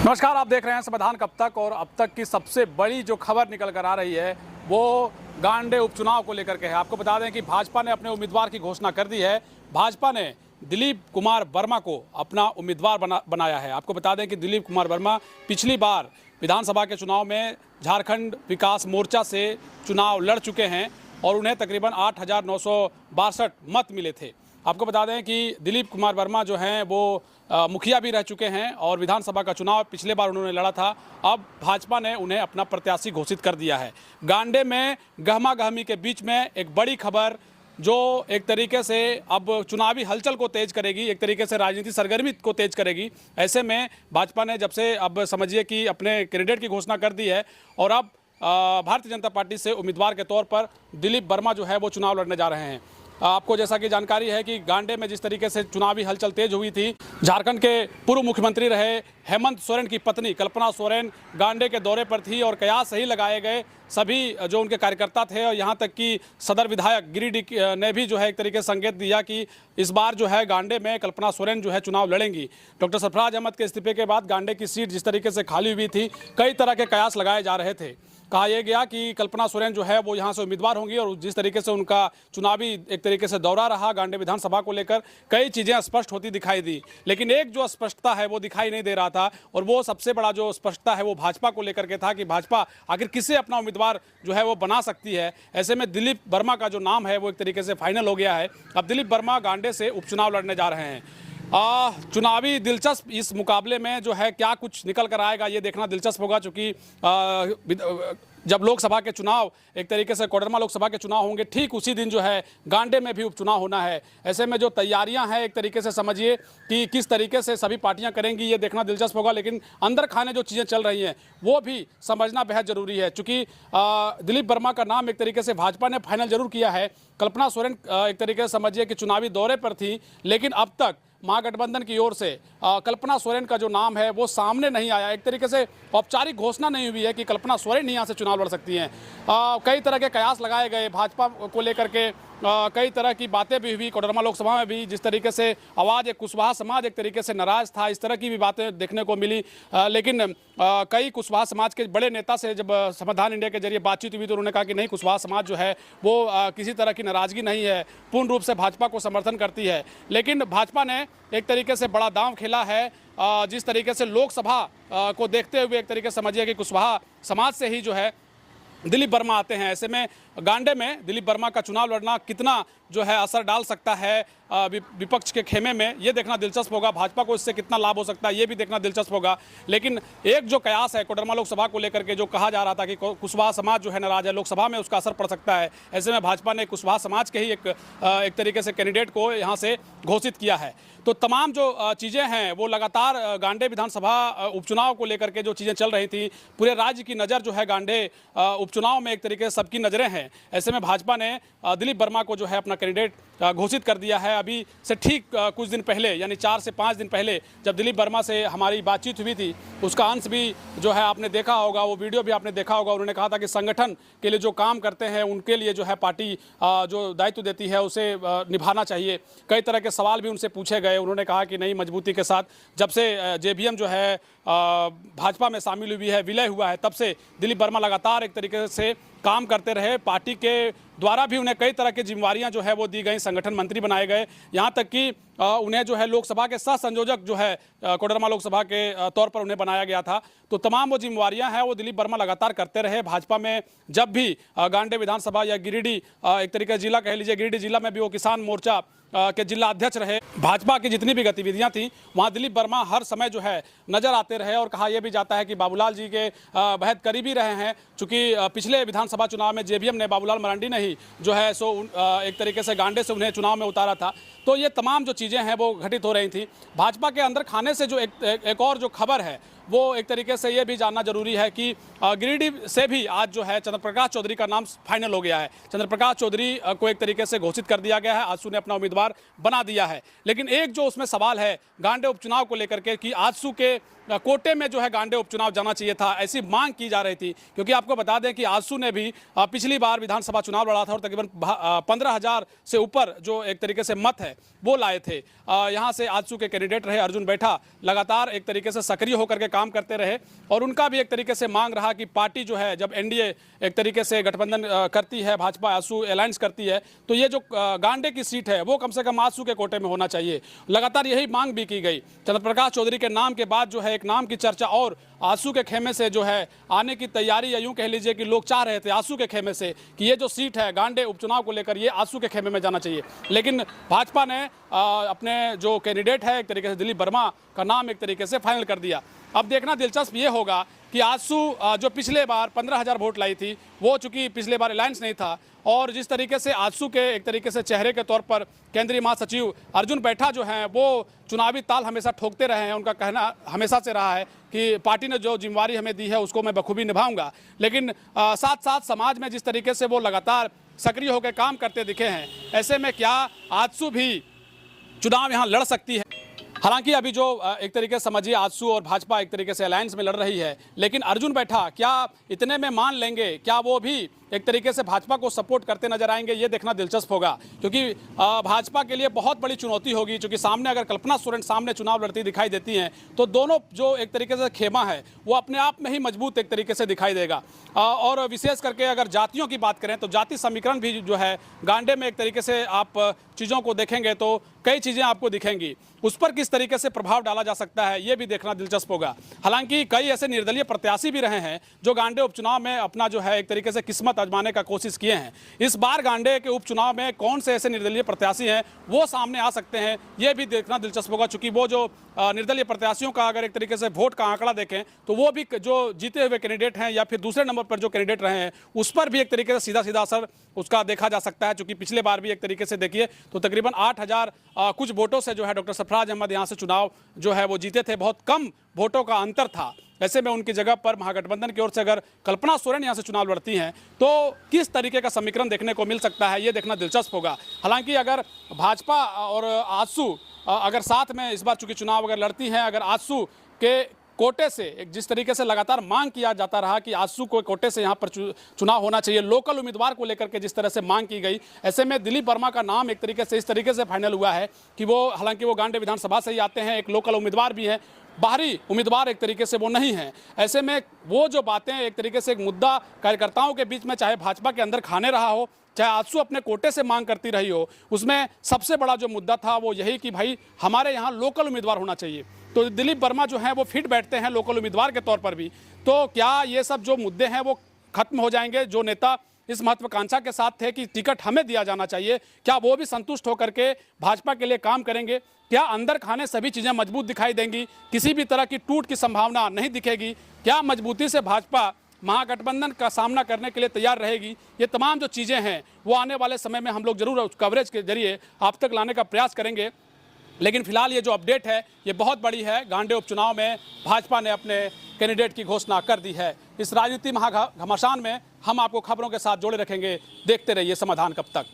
नमस्कार, आप देख रहे हैं संविधान कब तक। और अब तक की सबसे बड़ी जो खबर निकल कर आ रही है वो गांडे उपचुनाव को लेकर के है। आपको बता दें कि भाजपा ने अपने उम्मीदवार की घोषणा कर दी है। भाजपा ने दिलीप कुमार वर्मा को अपना उम्मीदवार बनाया है। आपको बता दें कि दिलीप कुमार वर्मा पिछली बार विधानसभा के चुनाव में झारखंड विकास मोर्चा से चुनाव लड़ चुके हैं और उन्हें तकरीबन 8,962 मत मिले थे। आपको बता दें कि दिलीप कुमार वर्मा जो हैं वो मुखिया भी रह चुके हैं और विधानसभा का चुनाव पिछले बार उन्होंने लड़ा था। अब भाजपा ने उन्हें अपना प्रत्याशी घोषित कर दिया है। गांडे में गहमा गहमी के बीच में एक बड़ी खबर जो एक तरीके से अब चुनावी हलचल को तेज करेगी, एक तरीके से राजनीतिक सरगर्मी को तेज करेगी। ऐसे में भाजपा ने जब से अब समझिए कि अपने कैंडिडेट की घोषणा कर दी है और अब भारतीय जनता पार्टी से उम्मीदवार के तौर पर दिलीप वर्मा जो है वो चुनाव लड़ने जा रहे हैं। आपको जैसा कि जानकारी है कि गांडे में जिस तरीके से चुनावी हलचल तेज हुई थी, झारखंड के पूर्व मुख्यमंत्री रहे हेमंत सोरेन की पत्नी कल्पना सोरेन गांडे के दौरे पर थी और कयास सही लगाए गए। सभी जो उनके कार्यकर्ता थे और यहाँ तक कि सदर विधायक गिरिडीह ने भी जो है एक तरीके से संकेत दिया कि इस बार जो है गांडे में कल्पना सोरेन जो है चुनाव लड़ेंगी। डॉक्टर सरफराज अहमद के इस्तीफे के बाद गांडे की सीट जिस तरीके से खाली हुई थी, कई तरह के कयास लगाए जा रहे थे। कहा यह गया कि कल्पना सोरेन जो है वो यहाँ से उम्मीदवार होंगी और जिस तरीके से उनका चुनावी एक तरीके से दौरा रहा गांडे विधानसभा को लेकर, कई चीज़ें स्पष्ट होती दिखाई दी। लेकिन एक जो स्पष्टता है वो दिखाई नहीं दे रहा था और वो सबसे बड़ा जो स्पष्टता है वो भाजपा को लेकर के था कि भाजपा आखिर किसे अपना उम्मीदवार जो है वो बना सकती है। ऐसे में दिलीप वर्मा का जो नाम है वो एक तरीके से फाइनल हो गया है। अब दिलीप वर्मा गांडे से उपचुनाव लड़ने जा रहे हैं। चुनावी दिलचस्प इस मुकाबले में जो है क्या कुछ निकल कर आएगा ये देखना दिलचस्प होगा, चूँकि जब लोकसभा के चुनाव एक तरीके से कोडरमा लोकसभा के चुनाव होंगे, ठीक उसी दिन जो है गांडे में भी उपचुनाव होना है। ऐसे में जो तैयारियां हैं एक तरीके से समझिए कि किस तरीके से सभी पार्टियां करेंगी ये देखना दिलचस्प होगा। लेकिन अंदर खाने जो चीज़ें चल रही हैं वो भी समझना बेहद ज़रूरी है, चूँकि दिलीप वर्मा का नाम एक तरीके से भाजपा ने फाइनल जरूर किया है। कल्पना सोरेन एक तरीके से समझिए कि चुनावी दौरे पर थी, लेकिन अब तक महागठबंधन की ओर से कल्पना सोरेन का जो नाम है वो सामने नहीं आया। एक तरीके से औपचारिक घोषणा नहीं हुई है कि कल्पना सोरेन यहाँ से चुनाव लड़ सकती हैं। कई तरह के कयास लगाए गए भाजपा को लेकर के, कई तरह की बातें भी हुई। कोडरमा लोकसभा में भी जिस तरीके से आवाज़ एक कुशवाहा समाज एक तरीके से नाराज था, इस तरह की भी बातें देखने को मिली। लेकिन कई कुशवाहा समाज के बड़े नेता से जब समाधान इंडिया के जरिए बातचीत हुई तो उन्होंने कहा कि नहीं, कुशवाहा समाज जो है वो किसी तरह की नाराज़गी नहीं है, पूर्ण रूप से भाजपा को समर्थन करती है। लेकिन भाजपा ने एक तरीके से बड़ा दांव खेला है। जिस तरीके से लोकसभा को देखते हुए एक तरीके से समझिए कि कुशवाहा समाज से ही जो है दिलीप वर्मा आते हैं। ऐसे में गांडे में दिलीप वर्मा का चुनाव लड़ना कितना जो है असर डाल सकता है विपक्ष के खेमे में, ये देखना दिलचस्प होगा। भाजपा को इससे कितना लाभ हो सकता है ये भी देखना दिलचस्प होगा। लेकिन एक जो कयास है कोडरमा लोकसभा को लेकर के, जो कहा जा रहा था कि कुशवाहा समाज जो है नाराज है, लोकसभा में उसका असर पड़ सकता है। ऐसे में भाजपा ने कुशवाहा समाज के ही एक तरीके से कैंडिडेट को यहाँ से घोषित किया है। तो तमाम जो चीज़ें हैं वो लगातार गांडे विधानसभा उपचुनाव को लेकर के जो चीज़ें चल रही थी, पूरे राज्य की नज़र जो है गांडे उपचुनाव में एक तरीके से सबकी नज़रें हैं। ऐसे में भाजपा ने दिलीप वर्मा को जो है अपना कैंडिडेट घोषित कर दिया है। अभी से ठीक कुछ दिन पहले यानी 4 से 5 दिन पहले जब दिलीप वर्मा से हमारी बातचीत हुई थी, उसका अंश भी जो है आपने देखा होगा, वो वीडियो भी आपने देखा होगा। उन्होंने कहा था कि संगठन के लिए जो काम करते हैं उनके लिए जो है पार्टी जो दायित्व देती है उसे निभाना चाहिए। कई तरह के सवाल भी उनसे पूछे गए। उन्होंने कहा कि नहीं, मजबूती के साथ जब से जेबीएम जो है भाजपा में शामिल हुई है, विलय हुआ है, तब से दिलीप वर्मा लगातार एक तरीके से काम करते रहे। पार्टी के द्वारा भी उन्हें कई तरह की जिम्मेवारियां जो है वो दी गई, संगठन मंत्री बनाए गए, यहाँ तक कि उन्हें जो है लोकसभा के सह संयोजक जो है कोडरमा लोकसभा के तौर पर उन्हें बनाया गया था। तो तमाम वो जिम्मेवारियां हैं वो दिलीप वर्मा लगातार करते रहे। भाजपा में जब भी गांडे विधानसभा या गिरिडीह एक तरीके जिला कह लीजिए, गिरिडीह जिला में भी वो किसान मोर्चा के जिला अध्यक्ष रहे। भाजपा की जितनी भी गतिविधियां थी वहां दिलीप वर्मा हर समय जो है नजर आते रहे। और कहा यह भी जाता है कि बाबूलाल जी के बेहद करीबी रहे हैं, चूंकि पिछले विधानसभा चुनाव में जेबीएम ने बाबूलाल मरांडी ने ही जो है सो एक तरीके से गांडे से उन्हें चुनाव में उतारा था। तो ये तमाम जो चीज़ें हैं वो घटित हो रही थी। भाजपा के अंदर खाने से जो एक और जो खबर है वो एक तरीके से ये भी जानना जरूरी है कि गिरिडीह से भी आज जो है चंद्र प्रकाश चौधरी का नाम फाइनल हो गया है। चंद्र प्रकाश चौधरी को एक तरीके से घोषित कर दिया गया है। आजसू ने अपना उम्मीदवार उम्मीदवार बना दिया है। लेकिन एक जो उसमें सवाल है गांडे उपचुनाव को लेकर के कि आजसू के कोटे में जो है गांडे उपचुनाव जाना चाहिए था, ऐसी मांग की जा रही थी। क्योंकि आपको बता दें कि आजसू ने भी पिछली बार विधानसभा चुनाव लड़ा था और तकरीबन 15,000 से ऊपर जो एक तरीके से मत है वो लाए थे। यहाँ से आजसू के कैंडिडेट रहे अर्जुन बैठा, लगातार एक तरीके से सक्रिय होकर के काम करते रहे और उनका भी एक तरीके से मांग रहा कि पार्टी जो है जब एनडीए एक तरीके से गठबंधन करती है, भाजपा आजसू अलायंस करती है, तो ये जो गांडे की सीट है वो कम से कम आजसू के कोटे में होना चाहिए। लगातार यही मांग भी की गई। चंद्रप्रकाश चौधरी के नाम के बाद जो है एक नाम की चर्चा और आजसू के खेमे से जो है आने की तैयारी, या यूं कह लीजिए कि लोग चाह रहे थे आजसू के खेमे से कि ये जो सीट है गांडे उपचुनाव को लेकर ये आजसू के खेमे में जाना चाहिए। लेकिन भाजपा ने अपने जो कैंडिडेट है एक तरीके से दिलीप वर्मा का नाम एक तरीके से फाइनल कर दिया। अब देखना दिलचस्प ये होगा कि आजसू जो पिछले बार 15,000 वोट लाई थी वो चूंकि पिछले बार अलायंस नहीं था और जिस तरीके से आजसू के एक तरीके से चेहरे के तौर पर केंद्रीय महासचिव अर्जुन बैठा जो हैं वो चुनावी ताल हमेशा ठोकते रहे हैं। उनका कहना हमेशा से रहा है कि पार्टी ने जो जिम्मेवारी हमें दी है उसको मैं बखूबी निभाऊंगा। लेकिन साथ साथ समाज में जिस तरीके से वो लगातार सक्रिय होकर काम करते दिखे हैं, ऐसे में क्या आजसू भी चुनाव यहाँ लड़ सकती है? हालांकि अभी जो एक तरीके से समझिए आजसू और भाजपा एक तरीके से अलायंस में लड़ रही है, लेकिन अर्जुन बैठा क्या इतने में मान लेंगे? क्या वो भी एक तरीके से भाजपा को सपोर्ट करते नजर आएंगे? ये देखना दिलचस्प होगा क्योंकि भाजपा के लिए बहुत बड़ी चुनौती होगी। क्योंकि सामने अगर कल्पना सोरेन सामने चुनाव लड़ती दिखाई देती हैं तो दोनों जो एक तरीके से खेमा है वो अपने आप में ही मजबूत एक तरीके से दिखाई देगा। और विशेष करके अगर जातियों की बात करें तो जाति समीकरण भी जो है गांडे में एक तरीके से आप चीज़ों को देखेंगे तो कई चीज़ें आपको दिखेंगी, उस पर किस तरीके से प्रभाव डाला जा सकता है ये भी देखना दिलचस्प होगा। हालांकि कई ऐसे निर्दलीय प्रत्याशी भी रहे हैं जो गांडे उपचुनाव में अपना जो है एक तरीके से किस्मत आजमाने का कोशिश किए हैं। इस बार गांडे के उपचुनाव में कौन से ऐसे निर्दलीय प्रत्याशी हैं वो सामने आ सकते हैं, ये भी देखना दिलचस्प होगा। चूंकि वो जो निर्दलीय प्रत्याशियों का अगर एक तरीके से वोट का आंकड़ा देखें तो वो भी जो जीते हुए कैंडिडेट हैं या फिर दूसरे नंबर पर जो कैंडिडेट रहे हैं उस पर भी एक तरीके से सीधा सीधा असर उसका देखा जा सकता है। चूंकि पिछले बार भी एक तरीके से देखिए तो तकरीबन 8,000 कुछ वोटों से जो है डॉक्टर सरफराज अहमद यहाँ से चुनाव जो है वो जीते थे, बहुत कम वोटों का अंतर था। ऐसे में उनकी जगह पर महागठबंधन की ओर से अगर कल्पना सोरेन यहाँ से चुनाव लड़ती हैं तो किस तरीके का समीकरण देखने को मिल सकता है ये देखना दिलचस्प होगा। हालांकि अगर भाजपा और आजसू अगर साथ में इस बार चूंकि चुनाव अगर लड़ती हैं, अगर आजसू के कोटे से एक जिस तरीके से लगातार मांग किया जाता रहा कि आजसू को कोटे से यहाँ पर चुनाव होना चाहिए, लोकल उम्मीदवार को लेकर के जिस तरह से मांग की गई, ऐसे में दिलीप वर्मा का नाम एक तरीके से इस तरीके से फाइनल हुआ है कि वो हालांकि वो गांडे विधानसभा से ही आते हैं, एक लोकल उम्मीदवार भी है, बाहरी उम्मीदवार एक तरीके से वो नहीं है। ऐसे में वो जो बातें एक तरीके से एक मुद्दा कार्यकर्ताओं के बीच में चाहे भाजपा के अंदर खाने रहा हो, चाहे आजसू अपने कोटे से मांग करती रही हो, उसमें सबसे बड़ा जो मुद्दा था वो यही कि भाई हमारे यहाँ लोकल उम्मीदवार होना चाहिए। तो दिलीप वर्मा जो है वो फिट बैठते हैं लोकल उम्मीदवार के तौर पर भी। तो क्या ये सब जो मुद्दे हैं वो खत्म हो जाएंगे? जो नेता इस महत्वाकांक्षा के साथ थे कि टिकट हमें दिया जाना चाहिए, क्या वो भी संतुष्ट होकर के भाजपा के लिए काम करेंगे? क्या अंदर खाने सभी चीज़ें मजबूत दिखाई देंगी, किसी भी तरह की टूट की संभावना नहीं दिखेगी? क्या मजबूती से भाजपा महागठबंधन का सामना करने के लिए तैयार रहेगी? ये तमाम जो चीज़ें हैं वो आने वाले समय में हम लोग जरूर उस कवरेज के जरिए आप तक लाने का प्रयास करेंगे। लेकिन फिलहाल ये जो अपडेट है ये बहुत बड़ी है। गांडे उपचुनाव में भाजपा ने अपने कैंडिडेट की घोषणा कर दी है। इस राजनीति महाघमासान में हम आपको खबरों के साथ जोड़े रखेंगे। देखते रहिए समाधान कब तक।